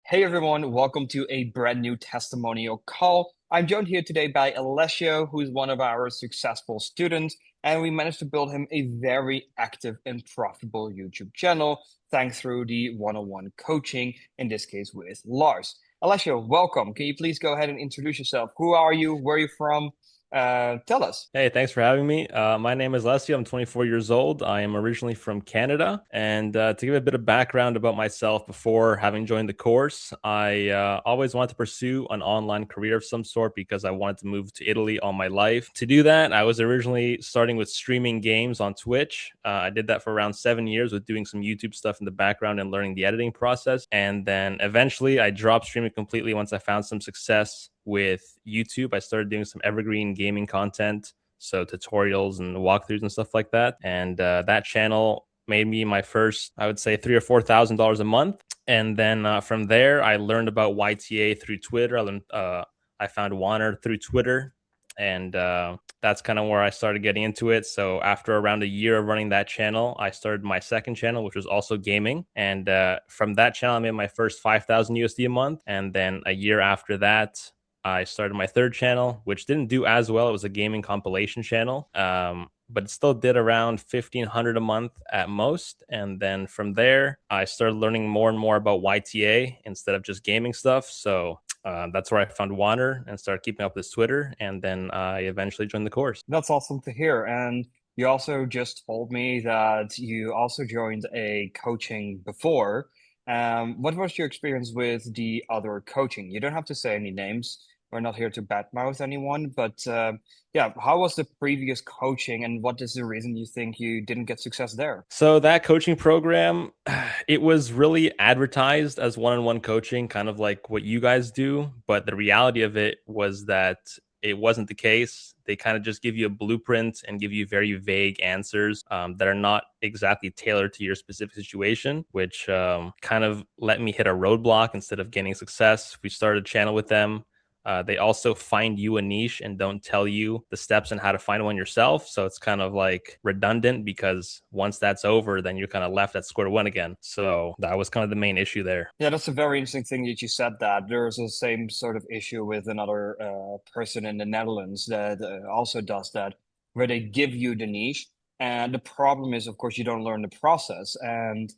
Hey everyone, welcome to a brand new testimonial call. I'm joined here today by Alessio, who's one of our successful students, and we managed to build him a very active and profitable YouTube channel thanks through the one-on-one coaching, in this case with Lars. Alessio, welcome. Can you please go ahead and introduce yourself? Who are you? Where are you from? Tell us. Hey, thanks for having me. My name is Alessio. I'm 24 years old. I am originally from Canada. And to give a bit of background about myself before having joined the course, I always wanted to pursue an online career of some sort because I wanted to move to Italy all my life. To do that, I was originally starting with streaming games on Twitch. I did that for around 7 years with doing some YouTube stuff in the background and learning the editing process. And then eventually I dropped streaming completely once I found some success with YouTube. I started doing some evergreen gaming content, so tutorials and walkthroughs and stuff like that. And that channel made me my first, I would say, $3,000 or $4,000 a month. And then from there, I learned about YTA through Twitter. I found Warner through Twitter, and that's kind of where I started getting into it. So after around a year of running that channel, I started my second channel, which was also gaming. And from that channel, I made my first 5,000 USD a month. And then a year after that, I started my third channel, which didn't do as well. It was a gaming compilation channel, but it still did around 1,500 a month at most. And then from there, I started learning more and more about YTA instead of just gaming stuff. So that's where I found Warner and started keeping up with Twitter. And then I eventually joined the course. That's awesome to hear. And you also just told me that you also joined a coaching before. What was your experience with the other coaching? You don't have to say any names. We're not here to badmouth anyone, but yeah, how was the previous coaching and what is the reason you think you didn't get success there? So that coaching program, it was really advertised as one-on-one coaching, kind of like what you guys do. But the reality of it was that it wasn't the case. They kind of just give you a blueprint and give you very vague answers that are not exactly tailored to your specific situation, which kind of let me hit a roadblock instead of gaining success. We started a channel with them. They also find you a niche and don't tell you the steps and how to find one yourself. So it's kind of like redundant because once that's over, then you're kind of left at square one again. So that was kind of the main issue there. Yeah, that's a very interesting thing that you said that. There's the same sort of issue with another person in the Netherlands that also does that, where they give you the niche. And the problem is, of course, you don't learn the process. And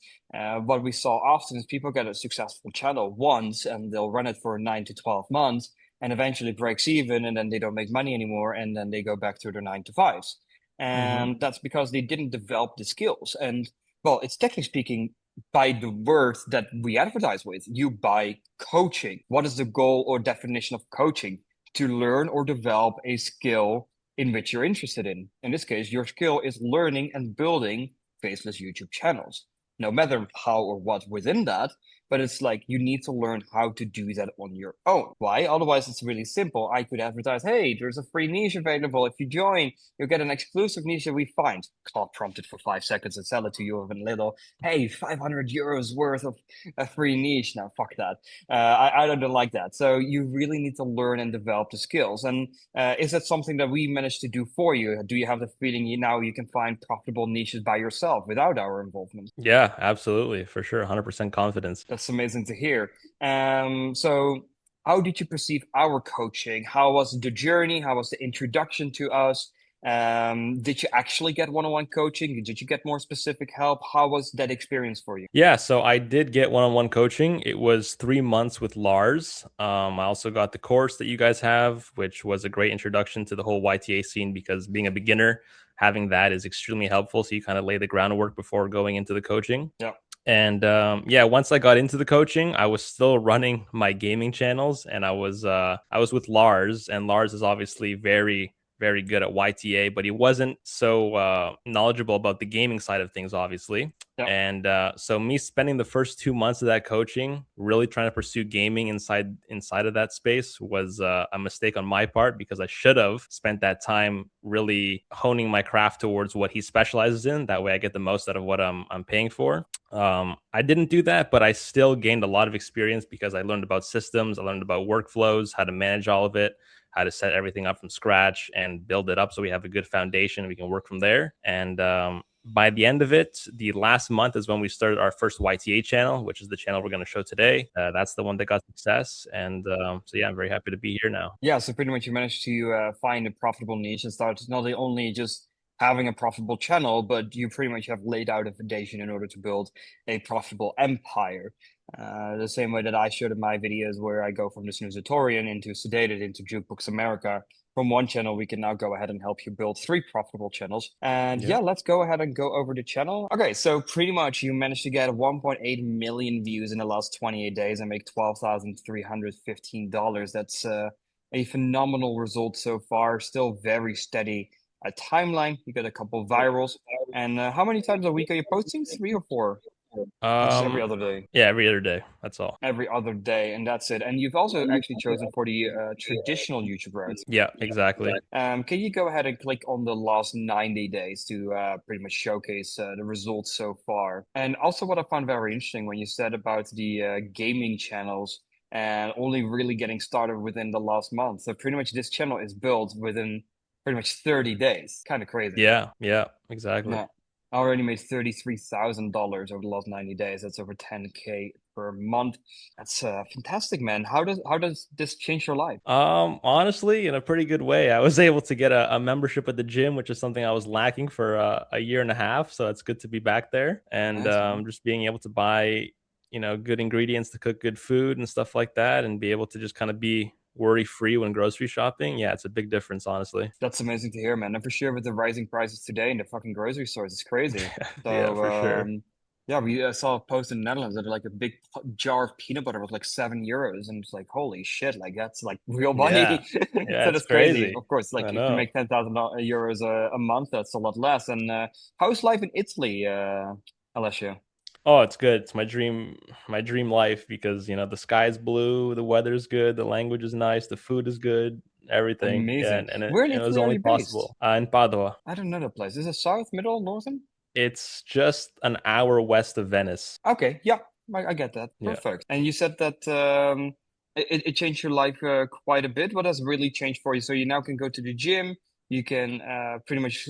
what we saw often is people get a successful channel once and they'll run it for 9 to 12 months and eventually breaks even and then they don't make money anymore and then they go back to their 9 to 5s. Hmm. And that's because they didn't develop the skills. And well, it's technically speaking by the word that we advertise with. You buy coaching. What is the goal or definition of coaching? To learn or develop a skill in which you're interested in. In this case, your skill is learning and building faceless YouTube channels. No matter how or what within that, but it's like you need to learn how to do that on your own. Why? Otherwise, it's really simple. I could advertise, hey, there's a free niche available. If you join, you'll get an exclusive niche that we find. Can't prompt it for 5 seconds and sell it to you with a little, hey, 500 euros worth of a free niche. Now, fuck that. I don't like that. So you really need to learn and develop the skills. And is that something that we managed to do for you? Do you have the feeling now you can find profitable niches by yourself without our involvement? Yeah, absolutely. For sure. 100% confidence. That's amazing to hear. So how did you perceive our coaching? How was the journey? How was the introduction to us? Did you actually get one-on-one coaching? Did you get more specific help? How was that experience for you? Yeah, so I did get one-on-one coaching. It was 3 months with Lars. I also got the course that you guys have, which was a great introduction to the whole YTA scene because being a beginner, having that is extremely helpful. So you kind of lay the groundwork before going into the coaching. Yeah. And yeah, once I got into the coaching, I was still running my gaming channels, and I was with Lars, and Lars is obviously very good at YTA, but he wasn't so knowledgeable about the gaming side of things, obviously. Yeah. And so me spending the first 2 months of that coaching, really trying to pursue gaming inside of that space was a mistake on my part because I should have spent that time really honing my craft towards what he specializes in. That way, I get the most out of what I'm paying for. I didn't do that, but I still gained a lot of experience because I learned about systems, I learned about workflows, how to manage all of it, how to set everything up from scratch and build it up so we have a good foundation and we can work from there. And by the end of it, the last month is when we started our first YTA channel, which is the channel we're going to show today. That's the one that got success. And so, yeah, I'm very happy to be here now. Yeah, so pretty much you managed to find a profitable niche and start not only just having a profitable channel, but you pretty much have laid out a foundation in order to build a profitable empire. The same way that I showed in my videos where I go from the Snoozatorian into Sedated into Jukebox America. From one channel, we can now go ahead and help you build 3 profitable channels. And Yeah. yeah, let's go ahead and go over the channel. Okay, so pretty much you managed to get 1.8 million views in the last 28 days and make $12,315. That's a phenomenal result so far. Still very steady timeline. You got a couple virals. And how many times a week are you posting? 3 or 4? Or just every Um, other day? yeah, every other day. That's all. Every other day, and that's it. And you've also actually chosen for the traditional YouTube route. Yeah, exactly. Can you go ahead and click on the last 90 days to pretty much showcase the results so far? And also, what I found very interesting when you said about the gaming channels and only really getting started within the last month. So, pretty much this channel is built within pretty much 30 days. Kind of crazy. Yeah, yeah, exactly. Yeah. I already made $33,000 over the last 90 days. That's over 10K per month. That's fantastic, man. How does this change your life? Honestly, in a pretty good way. I was able to get a membership at the gym, which is something I was lacking for a year and a half. So it's good to be back there, and Nice, man. just being able to buy, good ingredients to cook good food and stuff like that, and be able to just kind of be worry free when grocery shopping. Yeah, it's a big difference, honestly. That's amazing to hear, man. And for sure, with the rising prices today in the fucking grocery stores, it's crazy. Yeah, So, for sure. yeah, we saw a post in the Netherlands that like a big jar of peanut butter was like €7, and it's like, holy shit, like that's like real Yeah, money. yeah, So it's that's crazy. crazy. Of course, like I if you know. make 10,000 euros a month, that's a lot less. And how's life in Italy, Alessio? Oh, it's good. It's my dream life because the sky is blue, the weather's good, the language is nice, the food is good, everything. Yeah, Amazing. and Where in it was Italy are only you based? possible in Padua. I don't know the place. Is it south, middle, northern? It's just an hour west of Venice. Okay, yeah, I get that. Yeah. Perfect. And you said that it changed your life quite a bit. What has really changed for you? So you now can go to the gym. You can pretty much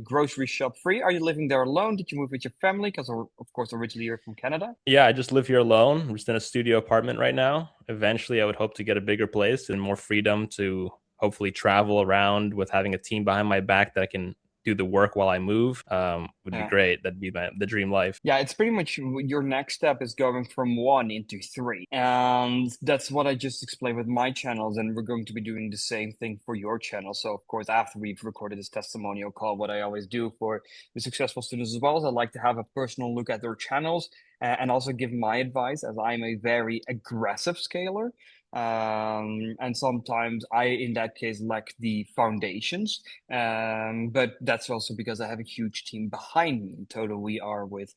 grocery shop free. Are you living there alone? Did you move with your family? Because of course, originally you're from Canada. Yeah, I just live here alone. I'm just in a studio apartment right now. Eventually, I would hope to get a bigger place and more freedom to hopefully travel around with having a team behind my back that I can do the work while I move. Would be Yeah. great. That'd be the dream life. Yeah, it's pretty much your next step is going from 1 into 3. And that's what I just explained with my channels. And we're going to be doing the same thing for your channel. So, of course, after we've recorded this testimonial call, what I always do for the successful students as well is I like to have a personal look at their channels and also give my advice as I'm a very aggressive scaler. And sometimes I, in that case, lack the foundations. But that's also because I have a huge team behind me. In total, we are with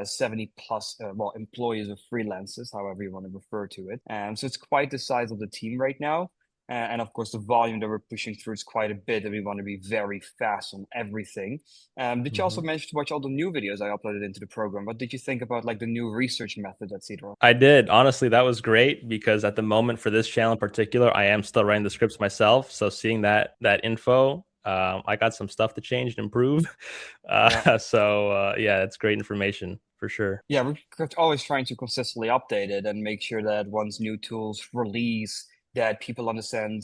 70 plus well employees or freelancers, however you want to refer to it. So it's quite the size of the team right now. And of course, the volume that we're pushing through is quite a bit, and we want to be very fast on everything. Did you also Mhm. manage to watch all the new videos I uploaded into the program? What did you think about like the new research method, etc.? I did. Honestly, that was great because at the moment for this channel in particular, I am still writing the scripts myself. So seeing that info, I got some stuff to change and improve. Yeah. Yeah, it's great information for sure. Yeah, we're always trying to consistently update it and make sure that once new tools release, that people understand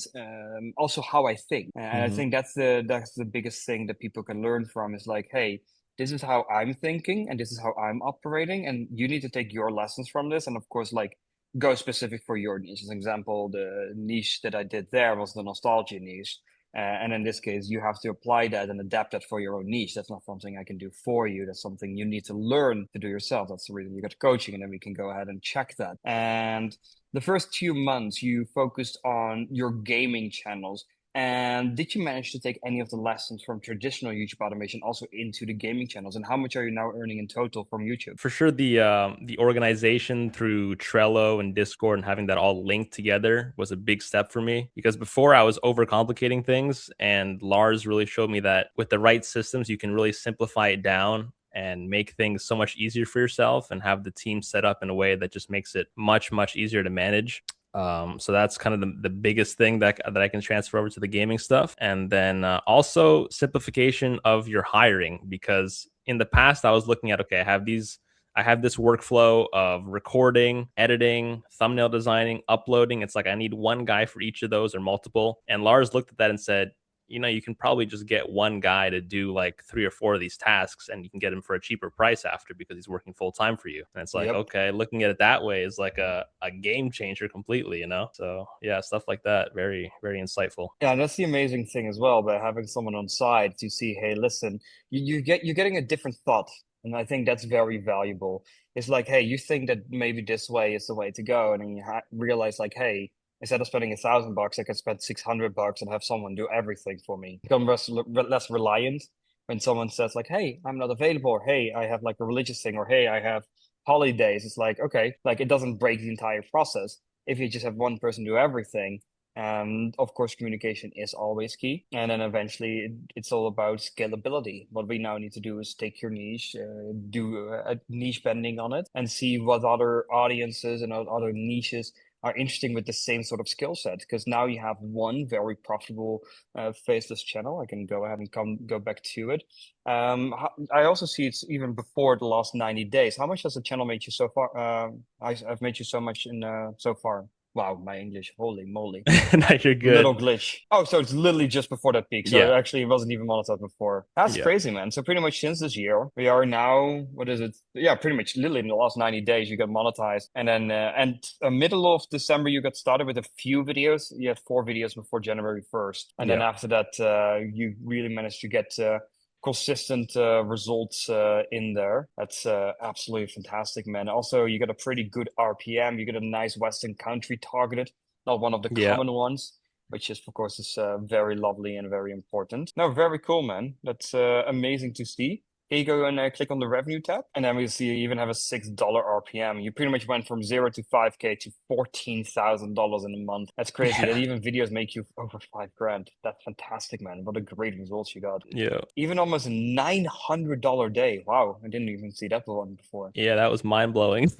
also how I think. And I Hmm. think that's the biggest thing that people can learn from is like, hey, this is how I'm thinking and this is how I'm operating, and you need to take your lessons from this, and of course, like go specific for your niche. As an example, the niche that I did there was the nostalgia niche. And in this case, you have to apply that and adapt that for your own niche. That's not something I can do for you. That's something you need to learn to do yourself. That's the reason you got coaching, and then we can go ahead and check that. And the first 2 months, you focused on your gaming channels. And did you manage to take any of the lessons from traditional YouTube automation also into the gaming channels? And how much are you now earning in total from YouTube? For sure, the organization through Trello and Discord and having that all linked together was a big step for me because before I was overcomplicating things, and Lars really showed me that with the right systems, you can really simplify it down and make things so much easier for yourself and have the team set up in a way that just makes it much easier to manage. So that's kind of the biggest thing that I can transfer over to the gaming stuff. And then also simplification of your hiring, because in the past I was looking at, okay, I have this workflow of recording, editing, thumbnail designing, uploading. It's like I need one guy for each of those or multiple. And Lars looked at that and said, you can probably just get one guy to do like 3 or 4 of these tasks, and you can get him for a cheaper price after because he's working full time for you. And it's like, Yep. okay, looking at it that way is like a game changer completely. So yeah, stuff like that. Very, very insightful. Yeah, and that's the amazing thing as well, by having someone on side to see, hey, listen, you're getting a different thought, and I think that's very valuable. It's like, hey, you think that maybe this way is the way to go, and then you ha realize like, hey, instead of spending $1,000, I could spend $600 and have someone do everything for me. Become less reliant when someone says like, hey, I'm not available, or hey, I have like a religious thing, or hey, I have holidays. It's like, okay, like it doesn't break the entire process if you just have one person do everything. And of course, communication is always key. And then eventually, it's all about scalability. What we now need to do is take your niche, do a niche bending on it, and see what other audiences and other niches are interesting with the same sort of skill set. Because now you have one very profitable faceless channel. I can go ahead and go back to it. I also see it's even before the last 90 days. How much has the channel made you so far? I've made you so much in so far. Wow, my English, holy moly. No, you're Little good. glitch. Oh, so it's literally just before that peak. So Yeah, actually, it wasn't even monetized before. That's yeah, crazy, man. So pretty much since this year, we are now, what is it? Yeah, pretty much literally in the last 90 days, you got monetized. And then, middle of December, you got started with a few videos. You had 4 videos before January 1st. And then yeah, after that, you really managed to get consistent results in there. That's absolutely fantastic, man. Also, you got a pretty good RPM. You got a nice Western country targeted, not one of the yeah. common ones, which is, of course, is very lovely and very important. No, very cool, man. That's amazing to see. Here you go and click on the revenue tab, and then we see you even have a $6 RPM. You pretty much went from 0 to 5K to $14,000 in a month. That's crazy. And Yeah, even videos make you over 5 grand. That's fantastic, man. What a great results you got. yeah, Even almost a $900 day. Wow, I didn't even see that one before. yeah. That was mind blowing.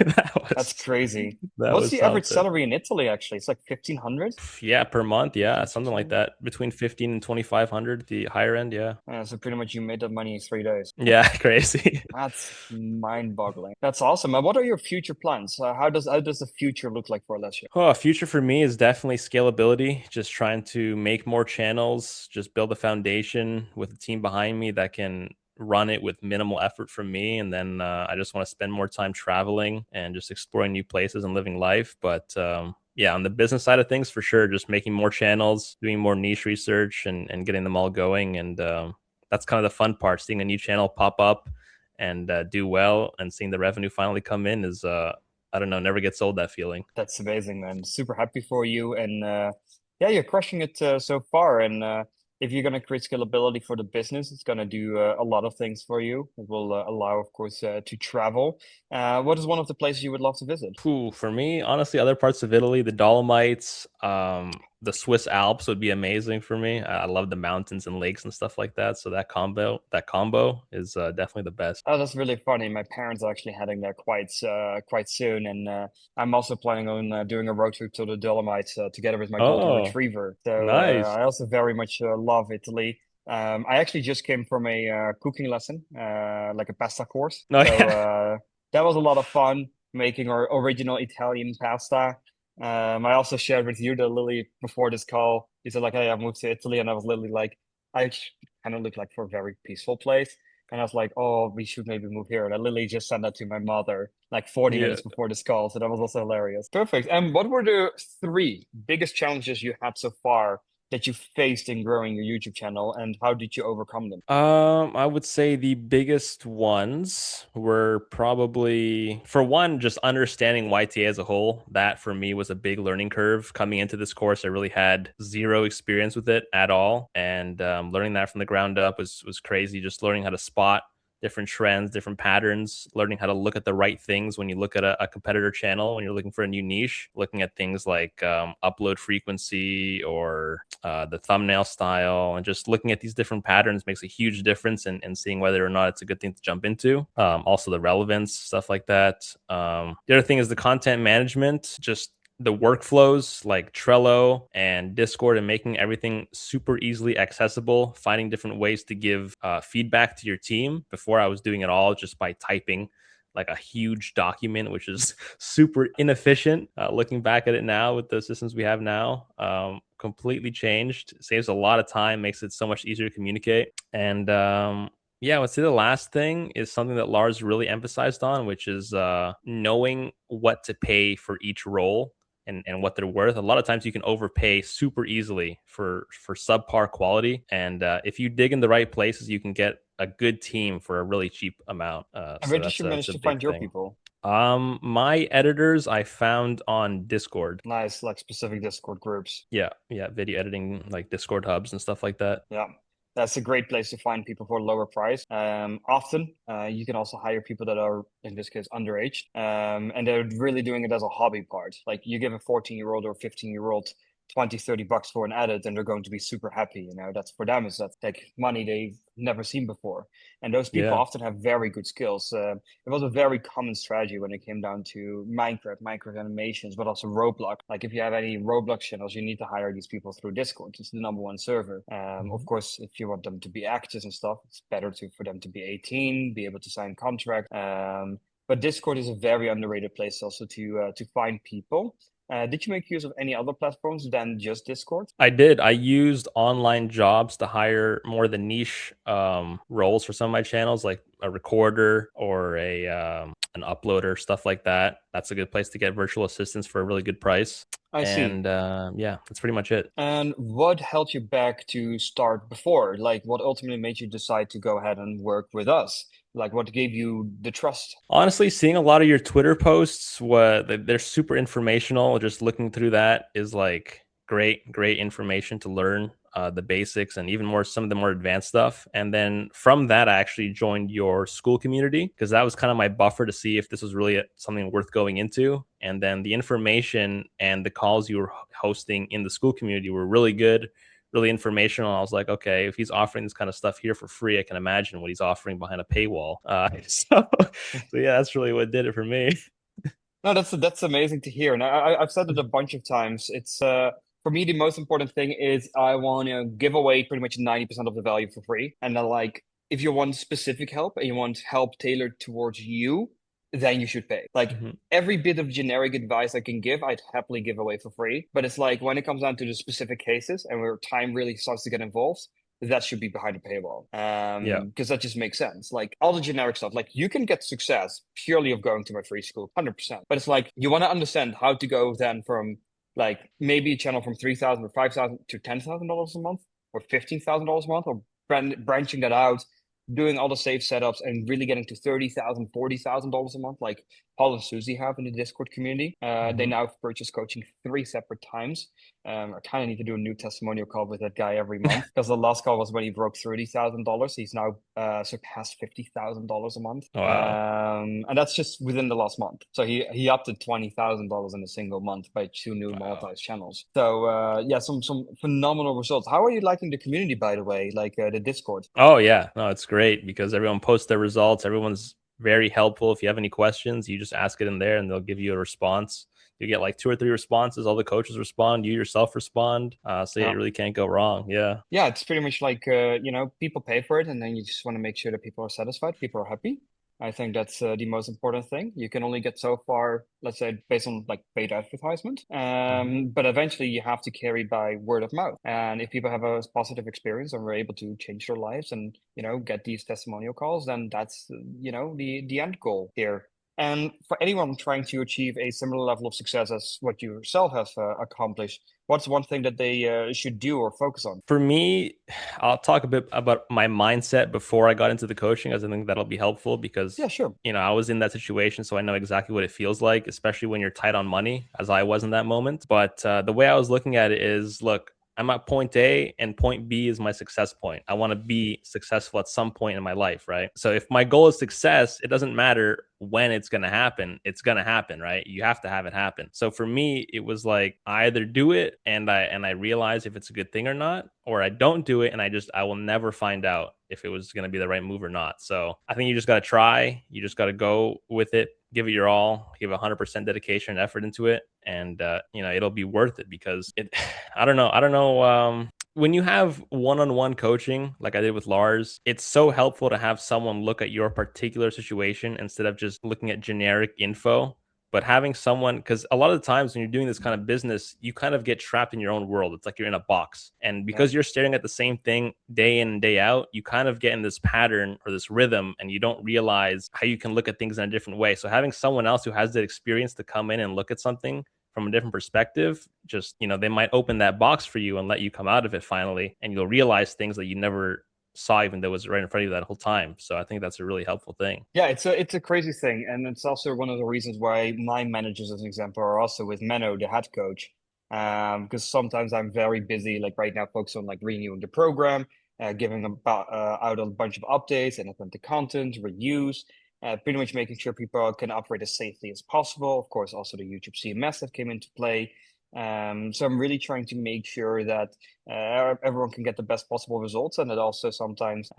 That's crazy. That What's was the average something. salary in Italy, actually? It's like 1,500? Yeah, per month. Yeah, something like 1,500? that. Between 15 and 2,500, the higher end. Yeah. So pretty much you made that money in 3 days. Yeah, crazy. That's mind-boggling. That's awesome. And what are your future plans? How does the future look like for Alessio? Oh, future for me is definitely scalability. Just trying to make more channels, just build a foundation with a team behind me that can run it with minimal effort from me. And then I just want to spend more time traveling and just exploring new places and living life. But yeah, on the business side of things, for sure, just making more channels, doing more niche research, and getting them all going. And that's kind of the fun part. Seeing a new channel pop up and do well, and seeing the revenue finally come in is I don't know, never gets old, that feeling. That's amazing, man. Super happy for you. And yeah, you're crushing it so far. And if you're going to create scalability for the business, it's going to do a lot of things for you. It will allow, of course, to travel. What is one of the places you would love to visit? Ooh, for me, honestly, other parts of Italy, the Dolomites, the Swiss Alps would be amazing for me. I love the mountains and lakes and stuff like that. So that combo is definitely the best. Oh, that's really funny. My parents are actually heading there quite soon, and I'm also planning on doing a road trip to the Dolomites together with my golden Oh, retriever. So nice. I also very much love Italy. I actually just came from a cooking lesson, like a pasta course. Oh So yeah, that was a lot of fun making our original Italian pasta. I also shared with you that Lily before this call. You said like, "Hey, I moved to Italy," and I was literally like, "I kind of look like for a very peaceful place." And I was like, oh, we should maybe move here. And I literally just sent that to my mother like 40 yeah. minutes before this call. So that was also hilarious. Perfect. And what were the 3 biggest challenges you had so far that you faced in growing your YouTube channel, and how did you overcome them? I would say the biggest ones were probably, for one, just understanding YTA as a whole. That for me was a big learning curve. Coming into this course, I really had zero experience with it at all, and learning that from the ground up was crazy. Just learning how to spot different trends, different patterns, learning how to look at the right things when you look at a competitor channel, when you're looking for a new niche, looking at things like upload frequency or the thumbnail style, and just looking at these different patterns makes a huge difference in seeing whether or not it's a good thing to jump into. Also, the relevance, stuff like that. The other thing is the content management, just the workflows like Trello and Discord and making everything super easily accessible, finding different ways to give feedback to your team. Before I was doing it all just by typing like a huge document, which is super inefficient. Looking back at it now with the systems we have now, completely changed. Saves a lot of time, makes it so much easier to communicate. And yeah, I would say the last thing is something that Lars really emphasized on, which is knowing what to pay for each role and what they're worth. A lot of times you can overpay super easily for subpar quality, and if you dig in the right places, you can get a good team for a really cheap amount. And where So did you that's manage a to big find your thing. people? My editors I found on Discord. Nice, like specific Discord groups. Yeah, yeah, video editing like Discord hubs and stuff like that. Yeah, that's a great place to find people for a lower price. Often, you can also hire people that are, in this case, underage, and they're really doing it as a hobby part. Like you give a 14-year-old or 15-year-old 20, $30 for an edit, and they're going to be super happy. That's for them, is that's like money they've never seen before. And those people Yeah. often have very good skills. It was a very common strategy when it came down to Minecraft animations, but also Roblox. Like if you have any Roblox channels, you need to hire these people through Discord. It's the number one server. Of Mhm. course, if you want them to be actors and stuff, it's better for them to be 18, be able to sign contract. But Discord is a very underrated place also to find people. Did you make use of any other platforms than just Discord? I did. I used online jobs to hire more the niche roles for some of my channels, like a recorder or a an uploader, stuff like that. That's a good place to get virtual assistants for a really good price. I see. And yeah, that's pretty much it. And what held you back to start before? Like, what ultimately made you decide to go ahead and work with us? Like, what gave you the trust? Honestly, seeing a lot of your Twitter posts, they're super informational. Just looking through that is like great information to learn the basics and even more some of the more advanced stuff. And then from that, I actually joined your school community because that was kind of my buffer to see if this was really something worth going into. And then the information and the calls you were hosting in the school community were really good, really informational. I was like, okay, if he's offering this kind of stuff here for free, I can imagine what he's offering behind a paywall. So yeah, that's really what did it for me. No, that's amazing to hear. And I've said it a bunch of times. It's for me, the most important thing is I want to give away pretty much 90% of the value for free. And then like if you want specific help and you want help tailored towards you, then you should pay. Like Mhm. every bit of generic advice I can give, I'd happily give away for free. But it's like when it comes down to the specific cases and where time really starts to get involved, that should be behind a paywall. Yeah. Because that just makes sense. Like all the generic stuff, like you can get success purely of going to my free school, 100%. But it's like you want to understand how to go then from like maybe a channel from 3,000 or 5,000 to $10,000 a month or $15,000 a month, or branching that out, doing all the safe setups and really getting to $30,000, $40,000 a month, like Paul and Susie have in the Discord community. They Mhm. now purchase coaching 3 separate times. I kind of need to do a new testimonial call with that guy every month because the last call was when he broke $30,000. He's now surpassed $50,000 a month, Wow. and that's just within the last month. So he upped to $20,000 in a single month by 2 new Wow. monetized channels. So yeah, some phenomenal results. How are you liking the community, by the way, like the Discord? Oh yeah, no, it's great because everyone posts their results. Everyone's very helpful. If you have any questions, you just ask it in there, and they'll give you a response. You get like two or three responses. All the coaches respond. You yourself respond. So yeah, Yeah. you really can't go wrong. Yeah. Yeah, it's pretty much like people pay for it, and then you just want to make sure that people are satisfied, people are happy. I think that's the most important thing. You can only get so far, let's say, based on like paid advertisement. Mhm. But eventually you have to carry by word of mouth. And if people have a positive experience and we're able to change their lives and, get these testimonial calls, then that's, the end goal here. And for anyone trying to achieve a similar level of success as what you yourself have accomplished, what's one thing that they should do or focus on? For me, I'll talk a bit about my mindset before I got into the coaching, as I think that'll be helpful because Yeah, sure. I was in that situation, so I know exactly what it feels like, especially when you're tight on money, as I was in that moment. But the way I was looking at it is, look, I'm at point A, and point B is my success point. I want to be successful at some point in my life, right? So if my goal is success, it doesn't matter when it's going to happen. It's going to happen, right? You have to have it happen. So for me, it was like I either do it and I realize if it's a good thing or not, or I don't do it and I will never find out if it was going to be the right move or not. So I think you just got to try. You just got to go with it, give it your all, give 100% dedication and effort into it, and it'll be worth it because it. I don't know. When you have one-on-one coaching like I did with Lars, it's so helpful to have someone look at your particular situation instead of just looking at generic info. But having someone, because a lot of the times when you're doing this kind of business, you kind of get trapped in your own world. It's like you're in a box. And Yeah. because you're staring at the same thing day in and day out, you kind of get in this pattern or this rhythm and you don't realize how you can look at things in a different way. So having someone else who has that experience to come in and look at something from a different perspective, just, they might open that box for you and let you come out of it finally. And you'll realize things that you never saw, even though it was right in front of you that whole time. So I think that's a really helpful thing. Yeah, it's a crazy thing, and it's also one of the reasons why my managers, as an example, are also with Menno, the head coach. Because sometimes I'm very busy, like right now, focused on like renewing the program, giving about out a bunch of updates and authentic content, reuse, pretty much making sure people can operate as safely as possible. Of course, also the YouTube CMS that came into play. So I'm really trying to make sure that everyone can get the best possible results, and it also sometimes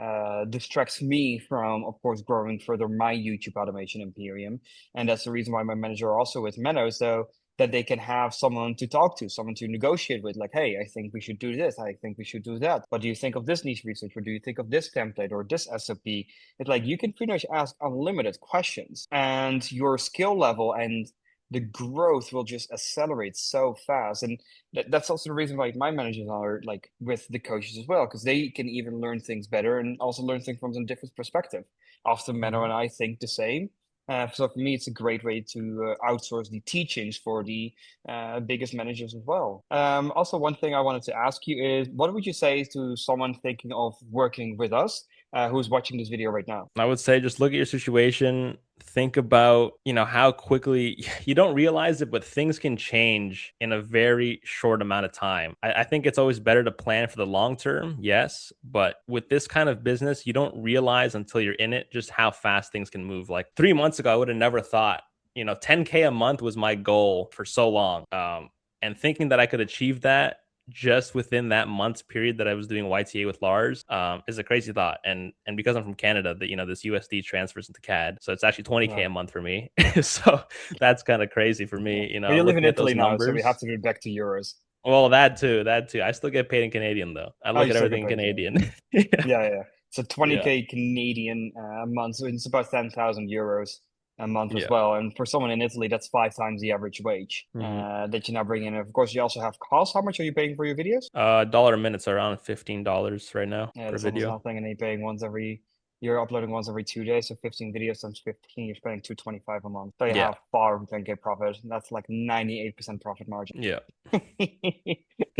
distracts me from, of course, growing further my YouTube automation imperium. And that's the reason why my manager are also with Menno, so that they can have someone to talk to, someone to negotiate with, like, hey, I think we should do this, I think we should do that. What do you think of this niche research, or do you think of this template or this SOP? It's like you can pretty much ask unlimited questions, and your skill level and the growth will just accelerate so fast. And that's also the reason why my managers are like with the coaches as well, because they can even learn things better and also learn things from a different perspective. Often Menno Mhm. and I think the same. So for me, it's a great way to outsource the teachings for the biggest managers as well. Also, one thing I wanted to ask you is, what would you say to someone thinking of working with us, who's watching this video right now? I would say just look at your situation, think about, how quickly you don't realize it, but things can change in a very short amount of time. I think it's always better to plan for the long term, yes, but with this kind of business, you don't realize until you're in it just how fast things can move. Like 3 months ago, I would have never thought, 10K a month was my goal for so long. And thinking that I could achieve that just within that month's period that I was doing YTA with Lars is a crazy thought. And because I'm from Canada, that this USD transfers into CAD, so it's actually 20K Yeah. a month for me. So that's kind of crazy for Yeah. me. But you live in Looking at Italy those now, so we have numbers. to do it back to euros. Well, that too. I still get paid in Canadian though. I Oh, look you at still get everything in paid. Yeah. Canadian. Yeah, Yeah, yeah. So yeah, 20K Canadian a month. So it's about 10,000 euros a month as yeah. well. And for someone in Italy, that's five times the average wage Hmm. that you're now bringing in. Of course, you also have costs. How much are you paying for your videos? Dollar a minute's around $15 right now Yeah, per that's almost video. nothing. And you're paying you're uploading once every 2 days. So 15 videos times 15, you're spending 225 a month. So you Yeah, have far from 10K profit. That's like 98% profit margin. yeah,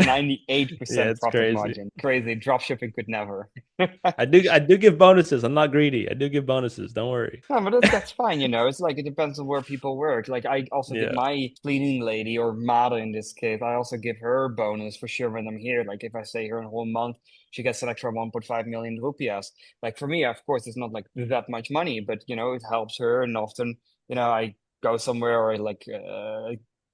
98% yeah. It's profit crazy. margin. Crazy. Drop shipping could never. I do give bonuses. I'm not greedy. I do give bonuses. Don't worry. No, but that's fine, you know. It's like it depends on where people work. Like I also give Yeah. my cleaning lady or Mara in this case, I also give her a bonus for sure when I'm here. Like if I stay here a whole month, she gets an extra 1.5 million rupias. Like for me, of course, it's not like that much money, but it helps her. And often, I go somewhere or I like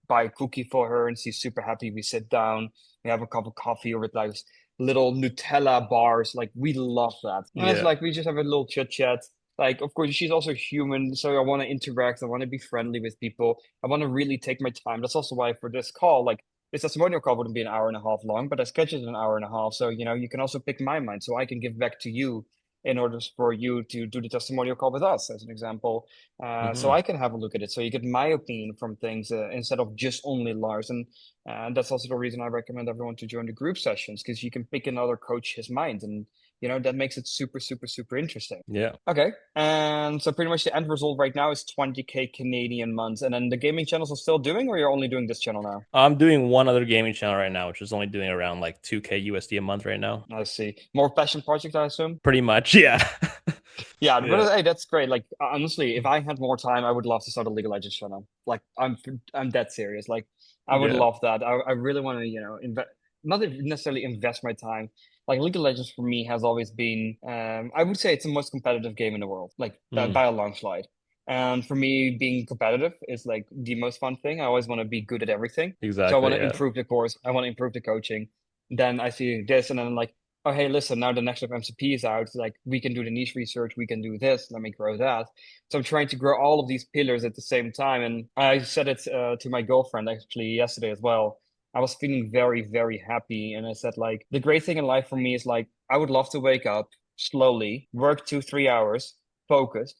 buy a cookie for her and she's super happy. We sit down, we have a cup of coffee or with like little Nutella bars. Like we love that. And it's Yeah. like we just have a little chit chat. Like, of course, she's also human, so I want to interact. I want to be friendly with people. I want to really take my time. That's also why for this call, like this testimonial call wouldn't be an hour and a half long, but I scheduled an hour and a half. So, you can also pick my mind, so I can give back to you in order for you to do the testimonial call with us, as an example. So Hmm. I can have a look at it. So you get my opinion from things instead of just only Lars. And that's also the reason I recommend everyone to join the group sessions, because you can pick another coach his mind. And that makes it super, super, super interesting. Yeah. Okay. And so pretty much the end result right now is 20K Canadian months. And then the gaming channels are still doing, or you're only doing this channel now? I'm doing one other gaming channel right now, which is only doing around like 2K USD a month right now. I see. More passion project, I assume. Pretty much. Yeah. Yeah, but Yeah. hey, that's great. Like honestly, if I had more time, I would love to start a League of Legends channel. Like I'm that serious. Like I would Yeah. love that. I really want to, invest, not necessarily invest my time. Like League of Legends for me has always been, I would say it's the most competitive game in the world, like Mm, by a long slide. And for me, being competitive is like the most fun thing. I always want to be good at everything. So I want exactly. to Yeah. improve the course. I want to improve the coaching. Then I see this, and then like oh, hey, listen, now the next of MCP is out. Like, we can do the niche research, we can do this, let me grow that. So I'm trying to grow all of these pillars at the same time. And I said it to my girlfriend actually yesterday as well. I was feeling very, very happy. And I said, like, the great thing in life for me is like, I would love to wake up slowly, work 2, 3 hours, focused,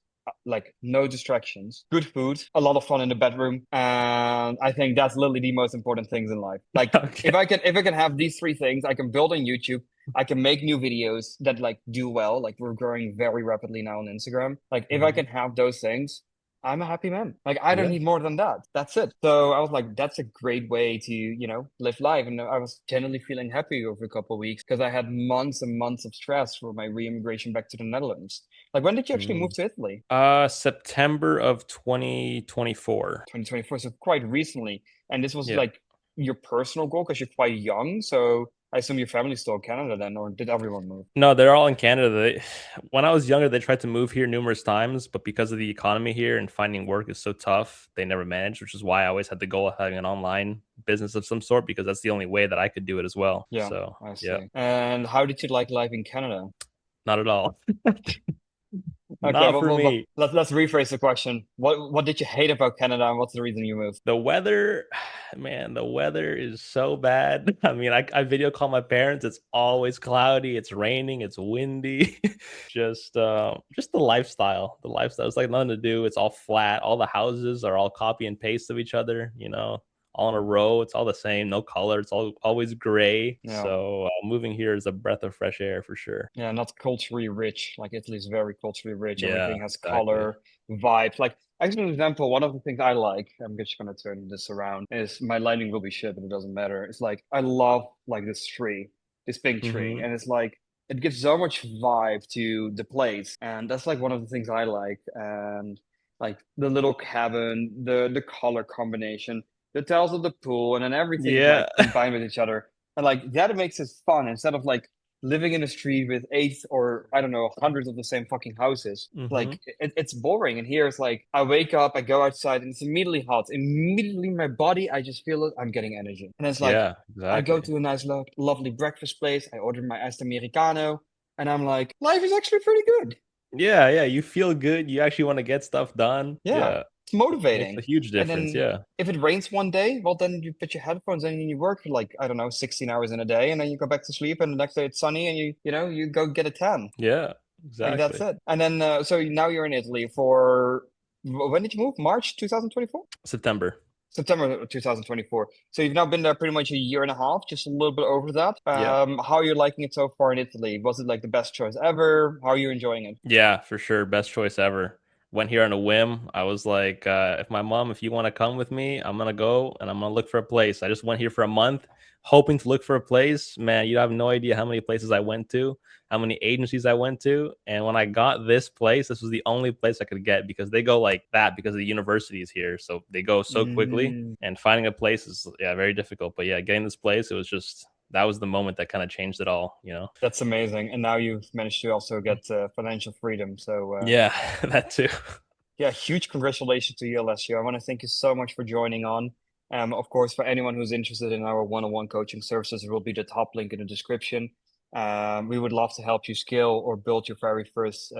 like no distractions, good food, a lot of fun in the bedroom. And I think that's literally the most important things in life. Like, Okay. if I can have these three things, I can build on YouTube. I can make new videos that like do well. Like, we're growing very rapidly now on Instagram. Like, if I Mhm. can have those things, I'm a happy man. Like, I don't Yeah. need more than that. That's it. So I was like, that's a great way to, live life. And I was generally feeling happy over a couple of weeks because I had months and months of stress for my re-immigration back to the Netherlands. Like, when did you actually move Mm. to Italy? September of 2024. 2024, so quite recently. And this was Yeah. like your personal goal because you're quite young. So I assume your family's still in Canada then, or did everyone move? No, they're all in Canada. When I was younger, they tried to move here numerous times, but because of the economy here and finding work is so tough, they never managed, which is why I always had the goal of having an online business of some sort because that's the only way that I could do it as well. Yeah, So, I yeah, see. And how did you like life in Canada? not at all. Okay, Not for me. let's rephrase the question. What did you hate about Canada, and what's the reason you moved? The weather, man, the weather is so bad. I mean, I video call my parents. It's always cloudy, it's raining, it's windy. Just the lifestyle. The lifestyle is like nothing to do. It's all flat. All the houses are all copy and paste of each other, all in a row. It's all the same, no color. It's all always gray. Yeah, So moving here is a breath of fresh air for sure. yeah, not culturally rich. Like, Italy's very culturally rich. Yeah, Everything has exactly. color, vibes. Like, as an example, one of the things I like, I'm just gonna turn this around, is my lighting will be shit, but it doesn't matter. It's like I love like this tree, this pink tree, Hmm. and it's like it gives so much vibe to the place, and that's like one of the things I like. And like the little cabin, the color combination, the tiles of the pool, and then everything is Yeah. like combined with each other. And like that makes it fun instead of like living in a street with eight or I don't know, hundreds of the same fucking houses. Hmm. Like it's boring. And here it's like I wake up, I go outside, and it's immediately hot. Immediately, my body, I just feel it. I'm getting energy, and it's like Yeah, I go exactly. to a nice, lovely breakfast place. I order my iced americano, and I'm like, life is actually pretty good. Yeah, yeah, you feel good. You actually want to get stuff done. Yeah, Yeah, it's makes a motivating. huge And difference. then Yeah. if it rains one day, well, then you put your headphones in and you work for like, I don't know, 16 hours in a day, and then you go back to sleep, and the next day it's sunny, and you go get a tan. Yeah, Like, that's exactly. it. And then, so now you're in Italy for when did you move? March 2024? September. September 2024. So you've now been there pretty much a year and a half, just a little bit over that. Yeah. How are you liking it so far in Italy? Was it like the best choice ever? How are you enjoying it? Yeah, for sure. Best choice ever. Went here on a whim. I was like, if you want to come with me, I'm gonna go and I'm gonna look for a place. I just went here for a month, hoping to look for a place. Man, you have no idea how many places I went to, how many agencies I went to. And when I got this place, this was the only place I could get because they go like that because the university is here. So they go so quickly Mm, and finding a place is very difficult. But yeah, getting this place, it was just that was the moment that kind of changed it all. that's amazing. And now you've managed to also get financial freedom. So Yeah, that too. yeah, huge congratulations to you, Alessio. I want to thank you so much for joining on. Of course, for anyone who's interested in our one-on-one coaching services, there will be the top link in the description. We would love to help you scale or build your very first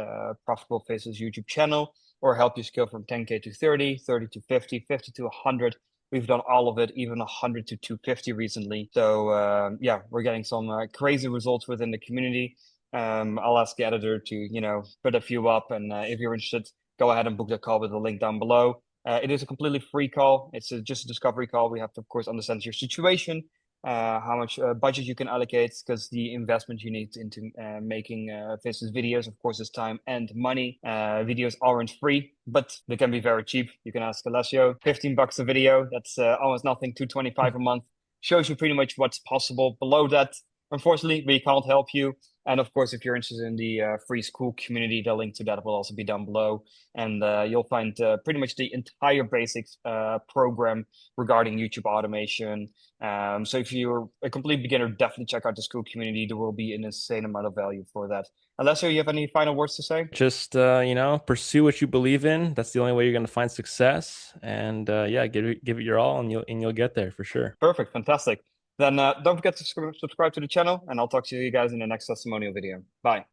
profitable faceless YouTube channel, or help you scale from 10K to 30, 30 to 50, 50 to 100. We've done all of it, even 100 to 250 recently. So yeah, we're getting some crazy results within the community. I'll ask the editor to, put a few up, and if you're interested, go ahead and book that call with the link down below. It is a completely free call. It's just a discovery call. We have to, of course, understand your situation, how much budget you can allocate, because the investment you need into making business videos, of course, is time and money. Videos aren't free, but they can be very cheap. You can ask Alessio, $15 a video. That's almost nothing. 225 a month shows you pretty much what's possible. Below that, unfortunately, we can't help you. And of course, if you're interested in the free school community, the link to that will also be down below. And you'll find pretty much the entire basics program regarding YouTube automation. So if you're a complete beginner, definitely check out the school community. There will be an insane amount of value for that. Alessio, you have any final words to say? Just pursue what you believe in. That's the only way you're going to find success. And yeah, give it your all, and you'll get there for sure. Perfect, fantastic. Then don't forget to subscribe to the channel, and I'll talk to you guys in the next testimonial video. Bye.